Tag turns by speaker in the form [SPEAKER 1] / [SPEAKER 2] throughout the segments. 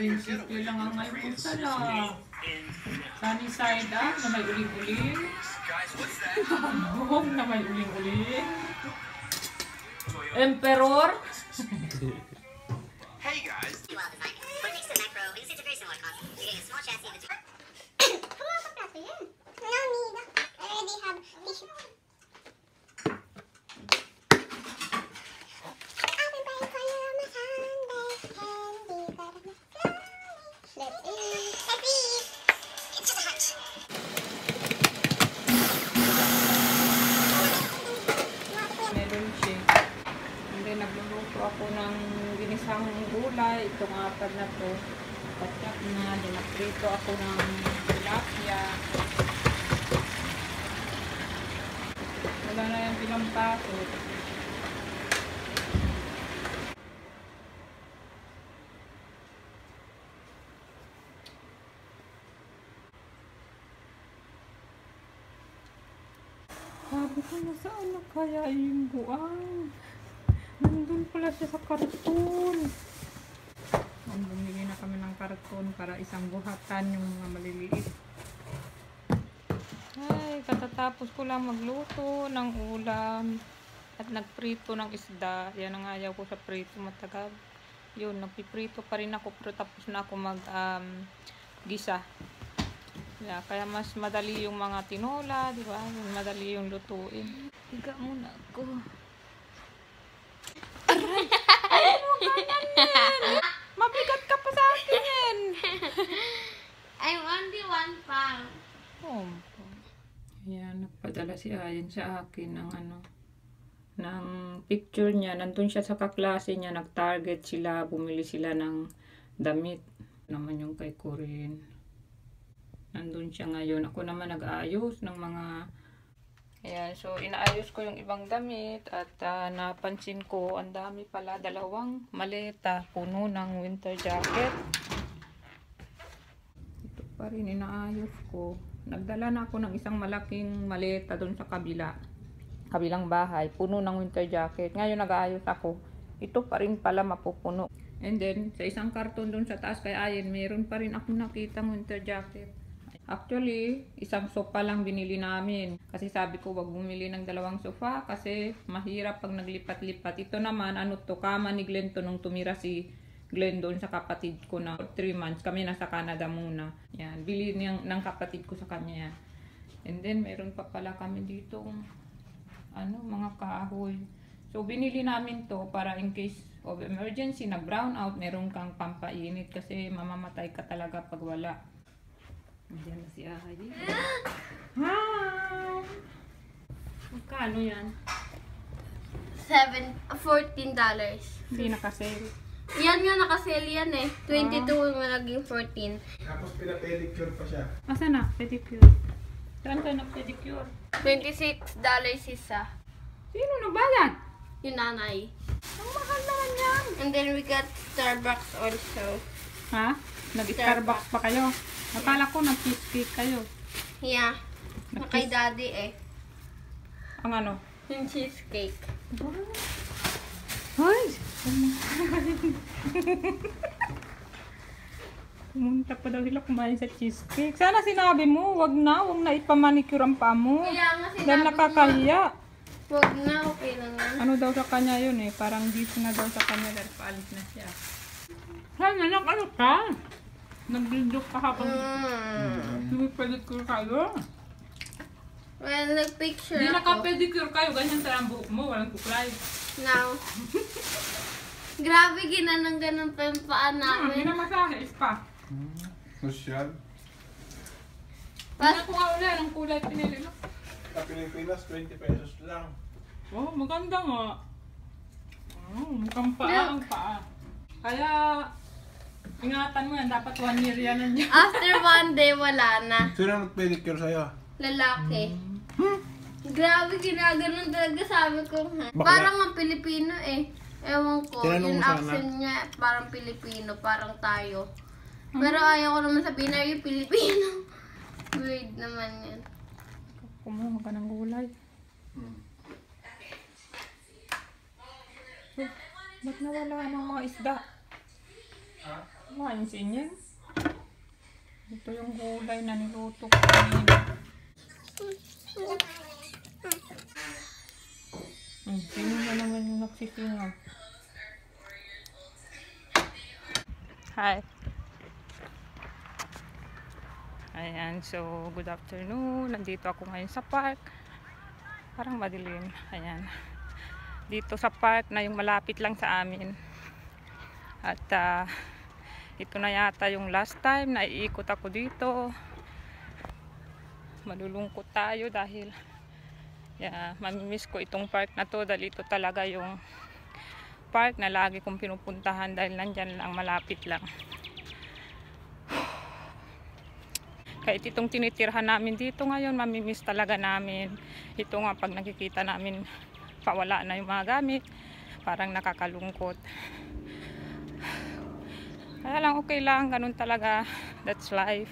[SPEAKER 1] Prinsipe lang ang almusal Sunny side up na may uling-uling. Buhong na may uling-uling. Emperor.
[SPEAKER 2] Hey guys. But next to macro, it's a very similar concept. You're getting a small chassis and the
[SPEAKER 3] No need. I already have tissue.
[SPEAKER 1] Nagluluto ako ng ginisang gulay. Itong apat na to. Patak na. Dinaprito ako ng tilapia. Wala na yung pinampasok. Sabi ko na saan na kaya yung buang? Nandun pala siya sa karton. Bumili na kami ng karton para isang buhatan yung mga maliliit. Ay, katatapos ko lang magluto ng ulam at nagprito ng isda. Yan ang ayaw ko sa prito matagal. Yun, nagpiprito pa rin ako pero tapos na ako gisa. Yeah, kaya mas madali yung mga tinola, di ba? Madali yung lutuin. Higa muna ako. Aray! Ano ganyan yan? Mabigat ka pa sa akin yan.
[SPEAKER 3] I'm only 1 pound.
[SPEAKER 1] Oh. Ayan, nagpadala si Ayan sa akin ng ng picture niya. Nandun siya sa kaklase niya, nag-target sila, bumili sila ng damit. Naman yung kay Corinne. Nandun siya ngayon. Ako naman nag-aayos ng mga ayan, so inaayos ko yung ibang damit at napansin ko ang dami pala, 2 maleta puno ng winter jacket. Ito pa rin inaayos ko. Nagdala na ako ng isang malaking maleta doon sa kabilang bahay, puno ng winter jacket. Ngayon nag-aayos ako. Ito pa rin pala mapupuno. And then sa isang karton doon sa taas kay Ayen, meron pa rin akong nakitang winter jacket. Actually, isang sofa lang binili namin. Kasi sabi ko, wag bumili ng 2 sofa kasi mahirap pag naglipat-lipat. Ito naman, kama ni Glenn to nung tumira si Glenn doon sa kapatid ko na 3 months. Kami nasa Canada muna. Yan, bili ng kapatid ko sa kanya yan. And then, meron pa pala kami dito mga kahoy. So, binili namin to para in case of emergency na brown out, meron kang pampainit kasi mamamatay ka talaga pag wala. Diyan na si Ahay. Hi! Magkano yan?
[SPEAKER 3] $14.
[SPEAKER 1] Hindi nakasale.
[SPEAKER 3] Yan nga nakasale yan eh. 22 naging 14.
[SPEAKER 4] Tapos pinapedicure pa siya.
[SPEAKER 1] Asa na? Pedicure. Saan ka na pedicure?
[SPEAKER 3] $26 isa.
[SPEAKER 1] Sino nagbayad?
[SPEAKER 3] Yung nanay.
[SPEAKER 1] Ang mahal naman yan.
[SPEAKER 3] And then we got Starbucks also.
[SPEAKER 1] Ha? Nag-Starbucks pa kayo? Akala ko nag-cheesecake kayo.
[SPEAKER 3] Yeah. Kay daddy eh.
[SPEAKER 1] Ang ano?
[SPEAKER 3] Yung cheesecake.
[SPEAKER 1] Ay! Pumunta pa daw sila kumain sa cheesecake. Sana sinabi mo, wag na ipamanicure ang paa mo.
[SPEAKER 3] Kaya nga
[SPEAKER 1] Dahil nakakahiya.
[SPEAKER 3] Wag na, okay lang yan.
[SPEAKER 1] Ano daw sa kanya yun eh. Parang dito na daw sa kanya dahil paalis na siya. Sana ano ka? Nag-joke ka habang pedicure kayo.
[SPEAKER 3] Well, nag-picture
[SPEAKER 1] Hindi
[SPEAKER 3] ako.
[SPEAKER 1] naka-pedicure kayo. Ganyan sa ang buhok mo. Walang kuklay.
[SPEAKER 3] Now. Grabe, ginanang-ganon pa yung paa
[SPEAKER 1] Hindi
[SPEAKER 3] namin.
[SPEAKER 1] na masahe. Spa.
[SPEAKER 4] Social.
[SPEAKER 1] Tingnan ko nga ulit. Anong kulay pinili mo?
[SPEAKER 4] Sa Pilipinas, 20 pesos lang.
[SPEAKER 1] Oh, maganda nga. Mukhang paa ang paa. Kaya, ingatan mo yan. Dapat 1 year yan nandiyan.
[SPEAKER 3] After 1 day, wala na.
[SPEAKER 4] Sino nag-pedicure sa'yo?
[SPEAKER 3] Lalaki. Grabe, ginaganon talaga sabi ko.
[SPEAKER 4] Bakla.
[SPEAKER 3] Parang ang Pilipino eh. Ewan ko,
[SPEAKER 4] Tinanong
[SPEAKER 3] yung
[SPEAKER 4] mo sana?
[SPEAKER 3] accent niya parang Pilipino, parang tayo. Pero ayaw ko naman sabihin na yung Pilipino. Weird naman yan.
[SPEAKER 1] Kumuha ka ng gulay. Ba't nawala ng mga isda? Mansin yan. Ito yung gulay na niluto ko kanina. Sino na naman yung nagsisingaw? Hi. Ayan, so good afternoon. Nandito ako ngayon sa park. Parang madilim. Ayan. Dito sa park na yung malapit lang sa amin. At ito na yata yung last time na iikot ako dito. Malulungkot tayo dahil mamimiss ko itong park na to dahil ito talaga yung park na lagi kong pinupuntahan dahil nandyan lang, malapit lang. Kahit itong tinitirhan namin dito ngayon, mamimiss talaga namin. Ito nga, pag nakikita namin pawala na yung mga gamit, parang nakakalungkot. Kaya lang, okay lang, ganun talaga. That's life.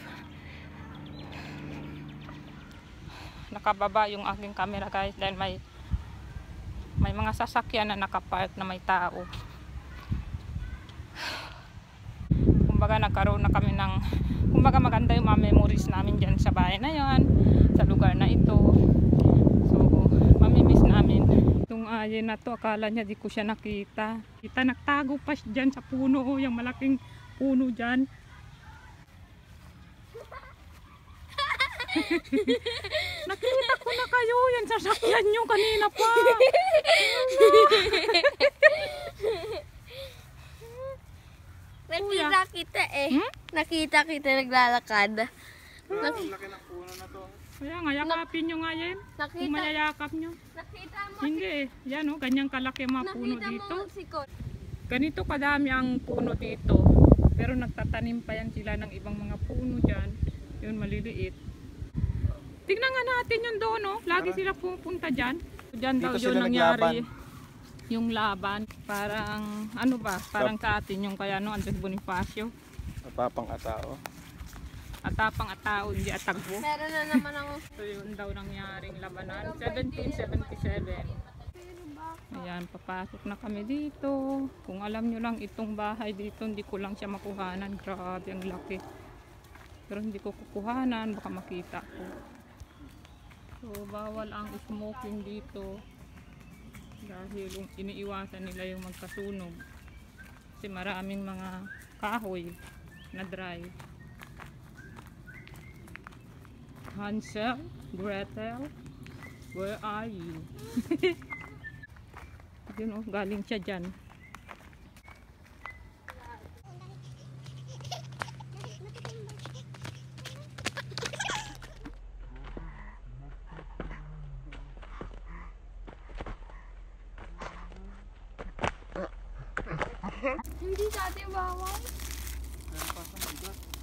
[SPEAKER 1] Nakababa yung aking camera guys dahil may mga sasakyan na nakapark na may tao. Kumbaga nagkaroon na kami ng, kumbaga maganda yung mga memories namin dyan sa bahay na yan, sa lugar na ito. So mamimiss namin. Yung ayen na to, akala niya di ko siya nakita. Nagtago pa dyan sa puno, yung malaking puno dyan. Nakita ko na kayo, yan sasakyan nyo kanina pa.
[SPEAKER 3] Nakita kita eh. Nakita kita naglalakad.
[SPEAKER 4] Laki ng puno na to.
[SPEAKER 1] Kaya nga, yakapin nyo nga yan. Kung mayayakap nyo.
[SPEAKER 3] Nakita mo.
[SPEAKER 1] Hindi eh. Yan o, ganyang kalaki mga puno
[SPEAKER 3] Nakita
[SPEAKER 1] dito.
[SPEAKER 3] mo si Kon.
[SPEAKER 1] Ganito kadami ang puno dito. Pero nagtatanim pa yan sila ng ibang mga puno dyan. Yun, maliliit. Tignan nga natin yun doon, no? Lagi sila pupunta dyan. Diyan daw
[SPEAKER 4] Dito
[SPEAKER 1] yun
[SPEAKER 4] sila
[SPEAKER 1] nangyari.
[SPEAKER 4] naglaban.
[SPEAKER 1] Yung laban. Parang, ano ba? Parang sa atin yung kaya, no? Andres Bonifacio.
[SPEAKER 4] Napapang atao.
[SPEAKER 1] Atapang atao, hindi atagbo.
[SPEAKER 3] Meron na naman ako.
[SPEAKER 1] So yun daw nangyaring labanan. 1777. Ayan, papasok na kami dito. Kung alam nyo lang itong bahay dito, hindi ko lang siya makuhanan. Grabe, ang laki. Pero hindi ko kukuhanan, baka makita ko. So, bawal ang smoking dito. Dahil iniiwasan nila yung magkasunog. Kasi maraming mga kahoy na dry. Hansel, Gretel, where are you? Yun oh, galing siya dyan.
[SPEAKER 3] Hindi sa ating bawal.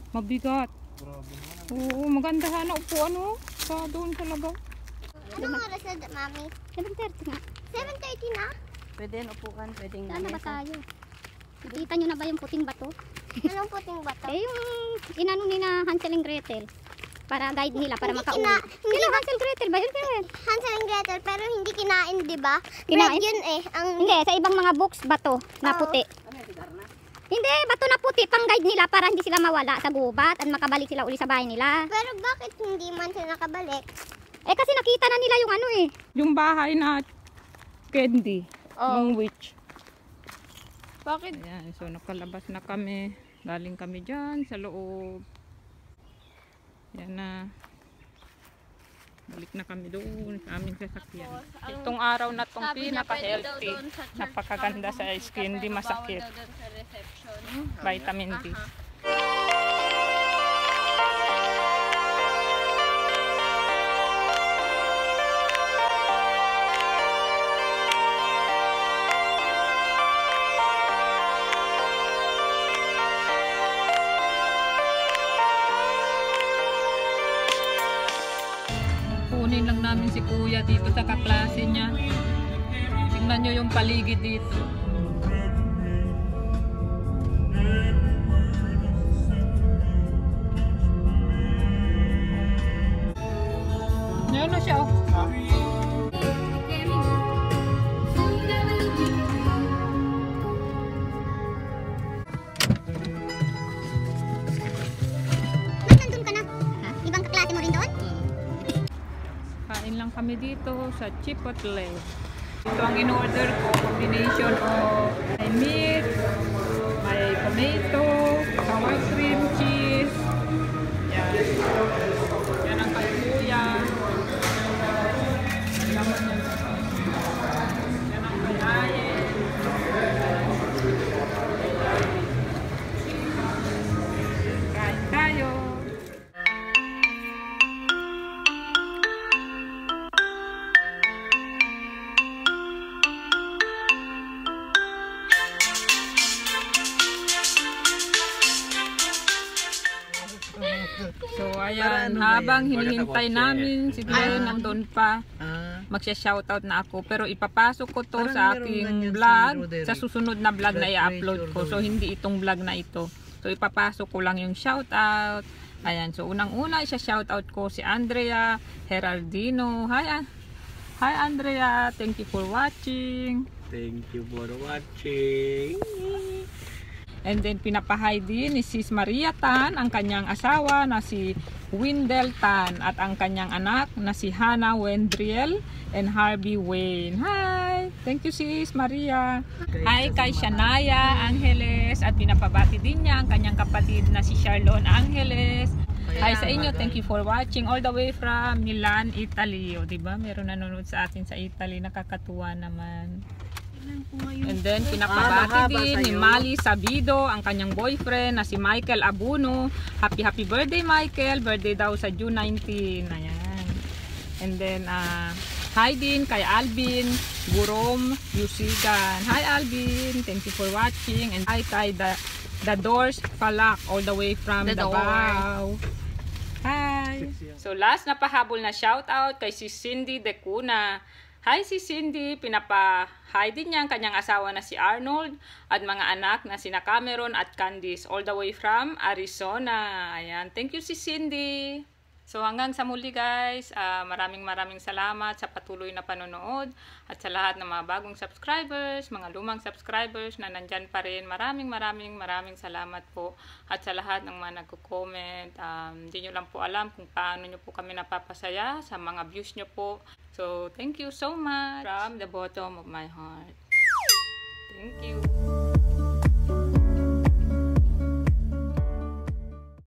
[SPEAKER 1] Mabigat.
[SPEAKER 4] Grabe naman.
[SPEAKER 1] Oo, maganda sana upuan oh. Sa doon sa labas.
[SPEAKER 2] Anong oras na, Mami?
[SPEAKER 5] 7:30 nga.
[SPEAKER 2] 7:30 na?
[SPEAKER 3] Pwede upukan, pwedeng
[SPEAKER 5] Saan na ba tayo? Nakita nyo na ba yung puting bato?
[SPEAKER 2] Anong puting bato?
[SPEAKER 5] Eh yung inano ni na Hansel and Gretel. Para guide nila, para
[SPEAKER 2] Hindi
[SPEAKER 5] makauwi.
[SPEAKER 2] hindi
[SPEAKER 5] Sino
[SPEAKER 2] ba
[SPEAKER 5] Hansel Gretel ba yun? Karen?
[SPEAKER 2] Hansel and Gretel, pero hindi kinain, di ba?
[SPEAKER 5] Kinain?
[SPEAKER 2] Bread yun eh.
[SPEAKER 5] Hindi, sa ibang mga books, bato na
[SPEAKER 2] Oo.
[SPEAKER 5] puti. Hindi, bato na puti, pang guide nila para hindi sila mawala sa gubat at makabalik sila uli sa bahay nila.
[SPEAKER 2] Pero bakit hindi man sila nakabalik?
[SPEAKER 5] Eh kasi nakita na nila yung ano eh.
[SPEAKER 1] Yung bahay na candy. Yung witch.
[SPEAKER 3] Bakit?
[SPEAKER 1] Ayan, so nakalabas na kami. Galing kami dyan sa loob. Yan na. Balik na kami doon sa aming sasakyan. Itong araw na tong
[SPEAKER 3] Sabi niya, pwede daw
[SPEAKER 1] pinaka-healthy.
[SPEAKER 3] doon sa church
[SPEAKER 1] Napakaganda sa
[SPEAKER 3] para
[SPEAKER 1] skin, di
[SPEAKER 3] pero
[SPEAKER 1] masakit.
[SPEAKER 3] bawal daw doon sa reception.
[SPEAKER 1] Vitamin D. Kunin lang namin si Kuya dito sa kaklase niya. Tingnan nyo yung paligid dito. Yan na siya oh. dito sa Chipotle. Ito ang in-order ko, combination of may meat, may tomato, sour cream, cheese. Yan. Yan ang kalkuya. Yan ang kalayin. Kain tayo. So ayan, habang hinihintay namin si Glenn nandun pa, magsha-shoutout na ako. Pero ipapasok ko to sa aking vlog, sa susunod na vlog na i-upload ko. So hindi itong vlog na ito. So ipapasok ko lang yung shoutout. Ayan, so unang-una isa-shoutout ko si Andrea Heraldino. Hi Andrea, thank you for watching.
[SPEAKER 4] Thank you for watching.
[SPEAKER 1] And then pinapahay din ni Sis Maria Tan, ang kanyang asawa na si Windel Tan at ang kanyang anak na si Hannah Wendriel and Harvey Wayne. Hi! Thank you Sis Maria. Hi kay Shania Angeles at pinapabati din niya ang kanyang kapatid na si Charlon Angeles. Hi sa inyo, thank you for watching all the way from Milan, Italy. O diba, meron nanonood sa atin sa Italy, nakakatuwa naman. And then pinapabati din ni Mali Sabido ang kanyang boyfriend na si Michael Abuno. Happy birthday Michael, birthday daw sa June 19. Ayan. And then hi din kay Alvin Gurom Yusigan. Hi Alvin, thank you for watching. And hi kay the Doors Falak all the way from Davao. Hi. So last na pahabol na shoutout kay si Cindy Decuna. Hi si Cindy, pinapa-hi din niya ang kanyang asawa na si Arnold at mga anak na sina Cameron at Candice all the way from Arizona. Ayan, thank you si Cindy. So hanggang sa muli guys, maraming salamat sa patuloy na panonood at sa lahat ng mga bagong subscribers, mga lumang subscribers na nandyan pa rin. Maraming salamat po at sa lahat ng mga nagko-comment. Hindi nyo lang po alam kung paano nyo po kami napapasaya sa mga views nyo po. So thank you so much from the bottom of my heart. Thank you.